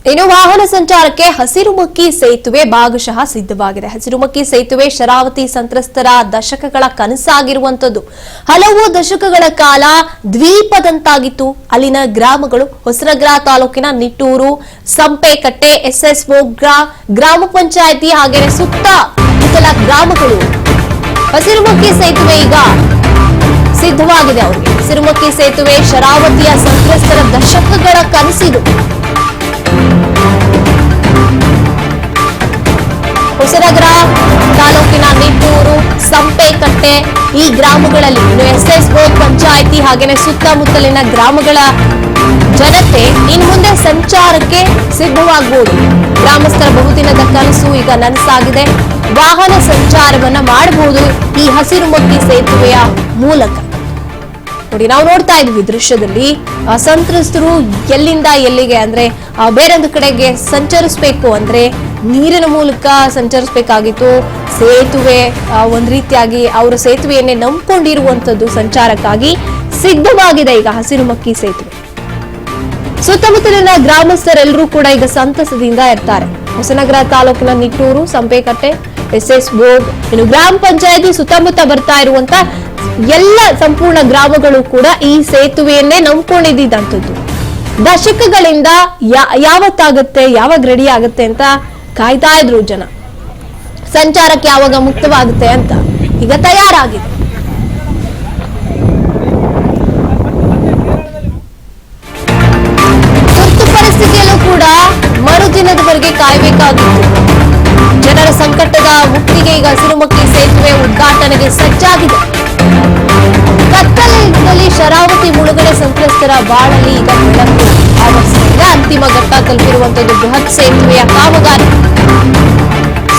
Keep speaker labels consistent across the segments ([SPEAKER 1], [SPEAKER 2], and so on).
[SPEAKER 1] ಇನ್ನು ವಾಹನ ಸಂಚಾರಕ್ಕೆ ಹಸಿರುಮಕ್ಕಿ ಸೇತುವೆ ಭಾಗಶಃ ಸಿದ್ಧವಾಗಿದೆ. ಹಸಿರುಮಕ್ಕಿ ಸೇತುವೆ ಶರಾವತಿ ಸಂತ್ರಸ್ತರ ದಶಕಗಳ ಕನಸಾಗಿರುವಂತದ್ದು. ಹಲವು ದಶಕಗಳ ಕಾಲ ದ್ವೀಪದಂತಾಗಿತ್ತು ಅಲ್ಲಿನ ಗ್ರಾಮಗಳು. ಹೊಸನಗರ ತಾಲೂಕಿನ ನಿಟ್ಟೂರು, ಸಂಪೇಕಟ್ಟೆ, ಎಸ್ಎಸ್ಒ ಗ್ರಾಮ ಪಂಚಾಯಿತಿ ಹಾಗೆಯೇ ಸುತ್ತಮುತ್ತಲ ಗ್ರಾಮಗಳು ಹಸಿರುಮಕ್ಕಿ ಸೇತುವೆ ಈಗ ಸಿದ್ಧವಾಗಿದೆ. ಅವರಿಗೆ ಹಸಿರುಮಕ್ಕಿ ಸೇತುವೆ ಶರಾವತಿಯ ಸಂತ್ರಸ್ತರ ದಶಕಗಳ ಕನಸಿದು. ಹೊಸನಗರ ತಾಲೂಕಿನ ನಿಟ್ಟೂರು, ಸಂಪೇಕಟ್ಟೆ ಈ ಗ್ರಾಮಗಳಲ್ಲಿ ಇನ್ನು ಎಸ್ಎಸ್ಒ ಪಂಚಾಯಿತಿ ಹಾಗೇನೆ ಸುತ್ತಮುತ್ತಲಿನ ಗ್ರಾಮಗಳ ಜನತೆ ಇನ್ನು ಮುಂದೆ ಸಂಚಾರಕ್ಕೆ ಸಿದ್ಧವಾಗಬಹುದು. ಗ್ರಾಮಸ್ಥರ ಬಹುದಿನದ ಕನಸು ಈಗ ನನಸಾಗಿದೆ. ವಾಹನ ಸಂಚಾರವನ್ನ ಮಾಡಬಹುದು ಈ ಹಸಿರುಮಕ್ಕಿ ಸೇತುವೆಯ ಮೂಲಕ. ನೋಡಿ, ನಾವು ನೋಡ್ತಾ ಇದ್ವಿ ದೃಶ್ಯದಲ್ಲಿ ಸಂತ್ರಸ್ತರು ಎಲ್ಲಿಂದ ಎಲ್ಲಿಗೆ ಅಂದ್ರೆ ಬೇರೊಂದು ಕಡೆಗೆ ಸಂಚರಿಸಬೇಕು ಅಂದ್ರೆ ನೀರಿನ ಮೂಲಕ ಸಂಚರಿಸಬೇಕಾಗಿತ್ತು. ಸೇತುವೆ ಒಂದ್ ರೀತಿಯಾಗಿ ಅವರ ಸೇತುವೆಯನ್ನೇ ನಂಬಿಕೊಂಡಿರುವಂತದ್ದು ಸಂಚಾರಕ್ಕಾಗಿ ಸಿದ್ಧವಾಗಿದೆ ಈಗ ಹಸಿರುಮಕ್ಕಿ ಸೇತುವೆ. ಸುತ್ತಮುತ್ತಲಿನ ಗ್ರಾಮಸ್ಥರೆಲ್ಲರೂ ಕೂಡ ಈಗ ಸಂತಸದಿಂದ ಇರ್ತಾರೆ. ಹೊಸನಗರ ತಾಲೂಕಿನ ನಿಟ್ಟೂರು, ಸಂಪೇಕಟ್ಟೆ, ಎಸ್ಎಸ್ಒ ಇನ್ನು ಗ್ರಾಮ ಪಂಚಾಯತಿ ಸುತ್ತಮುತ್ತ ಬರ್ತಾ ಇರುವಂತ ಎಲ್ಲ ಸಂಪೂರ್ಣ ಗ್ರಾಮಗಳು ಕೂಡ ಈ ಸೇತುವೆಯನ್ನೇ ನಂಬ್ಕೊಂಡಿದ್ದಂಥದ್ದು. ದಶಕಗಳಿಂದ ಯಾವತ್ತಾಗುತ್ತೆ, ಯಾವಾಗ ರೆಡಿ ಆಗುತ್ತೆ ಅಂತ ಕಾಯ್ತಾ ಇದ್ರು ಜನ. ಸಂಚಾರಕ್ಕೆ ಯಾವಾಗ ಮುಕ್ತವಾಗುತ್ತೆ ಅಂತ ಈಗ ತಯಾರಾಗಿದೆ. ತುರ್ತು ಪರಿಸ್ಥಿತಿಯಲ್ಲೂ ಕೂಡ ಮರುದಿನದವರೆಗೆ ಕಾಯಬೇಕಾಗಿತ್ತು. ಜನರ ಸಂಕಟದ ಮುಕ್ತಿಗೆ ಈಗ ಹಸಿರುಮಕ್ಕಿ ಸೇತುವೆ ಉದ್ಘಾಟನೆಗೆ ಸಜ್ಜಾಗಿದೆ. ಕತ್ತಲಿನಲ್ಲಿ ಶರಾವತಿ ಮುಳುಗಡೆ ಸಂತ್ರಸ್ತರ ಬಾಳಲ್ಲಿ ಈಗ ಬೆಳಕು ಆವರಿಸಿದೆ. ಅಂತಿಮ ಘಟ್ಟ ತಲುಪಿರುವಂತದ್ದು ಬೃಹತ್ ಸೇತುವೆಯ ಕಾಮಗಾರಿ.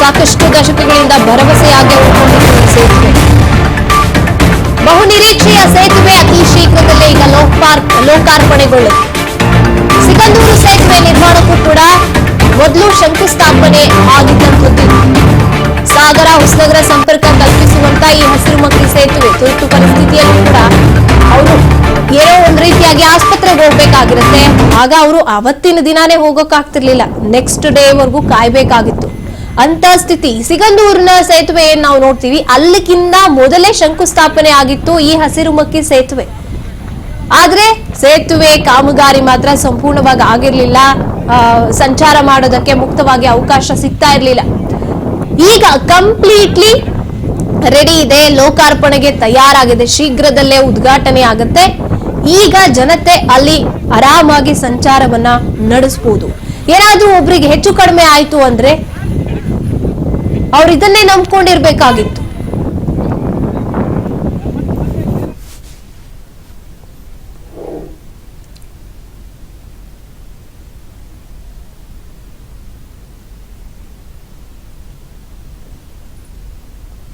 [SPEAKER 1] ಸಾಕಷ್ಟು ದಶಕಗಳಿಂದ ಭರವಸೆಯಾಗಿ ಉಳ್ಕೊಂಡಿರುವ ಸೇತುವೆ. ಬಹುನಿರೀಕ್ಷೆಯ ಸೇತುವೆ ಅತಿ ಶೀಘ್ರದಲ್ಲೇ ಈಗ ಲೋಕಾರ್ಪಣೆಗೊಳ್ಳುತ್ತೆ. ಸಿಗಂದೂರು ಸೇತುವೆ ನಿರ್ಮಾಣಕ್ಕೂ ಕೂಡ ಮೊದಲು ಶಂಕುಸ್ಥಾಪನೆ ಆಗಿದ್ದಂಥದ್ದು. ಸಾಗರ ಹೊಸನಗರ ಸಂಪರ್ಕ ಕಲ್ಪಿಸುವಂತ ಈ ಹಸಿರುಮಕ್ಕಿ ಸೇತುವೆ ತುರ್ತು ಪರಿಸ್ಥಿತಿಯಲ್ಲೂ ಕೂಡ ಅವರು ಏನೋ ಒಂದ್ ರೀತಿಯಾಗಿ ಆಸ್ಪತ್ರೆಗೆ ಹೋಗ್ಬೇಕಾಗಿರುತ್ತೆ. ಆಗ ಅವರು ಅವತ್ತಿನ ದಿನಾನೇ ಹೋಗೋಕಾಗ್ತಿರ್ಲಿಲ್ಲ, ನೆಕ್ಸ್ಟ್ ಡೇ ವರೆಗೂ ಕಾಯ್ಬೇಕಾಗಿತ್ತು. ಅಂತ ಸ್ಥಿತಿ. ಸಿಗಂದೂರಿನ ಸೇತುವೆ ಏನ್ ನಾವು ನೋಡ್ತೀವಿ, ಅಲ್ಲಿಗಿಂತ ಮೊದಲೇ ಶಂಕುಸ್ಥಾಪನೆ ಆಗಿತ್ತು ಈ ಹಸಿರುಮಕ್ಕಿ ಸೇತುವೆ. ಆದ್ರೆ ಸೇತುವೆ ಕಾಮಗಾರಿ ಮಾತ್ರ ಸಂಪೂರ್ಣವಾಗಿ ಆಗಿರ್ಲಿಲ್ಲ. ಸಂಚಾರ ಮಾಡೋದಕ್ಕೆ ಮುಕ್ತವಾಗಿ ಅವಕಾಶ ಸಿಗ್ತಾ ಇರ್ಲಿಲ್ಲ. ಈಗ ಕಂಪ್ಲೀಟ್ಲಿ ರೆಡಿ ಇದೆ, ಲೋಕಾರ್ಪಣೆಗೆ ತಯಾರಾಗಿದೆ. ಶೀಘ್ರದಲ್ಲೇ ಉದ್ಘಾಟನೆ ಆಗುತ್ತೆ. ಈಗ ಜನತೆ ಅಲ್ಲಿ ಆರಾಮಾಗಿ ಸಂಚಾರವನ್ನ ನಡೆಸಬಹುದು. ಏನಾದ್ರೂ ಒಬ್ರಿಗೆ ಹೆಚ್ಚು ಕಡಿಮೆ ಆಯ್ತು ಅಂದ್ರೆ ಅವ್ರು ಇದನ್ನೇ ನಂಬ್ಕೊಂಡಿರ್ಬೇಕಾಗಿತ್ತು.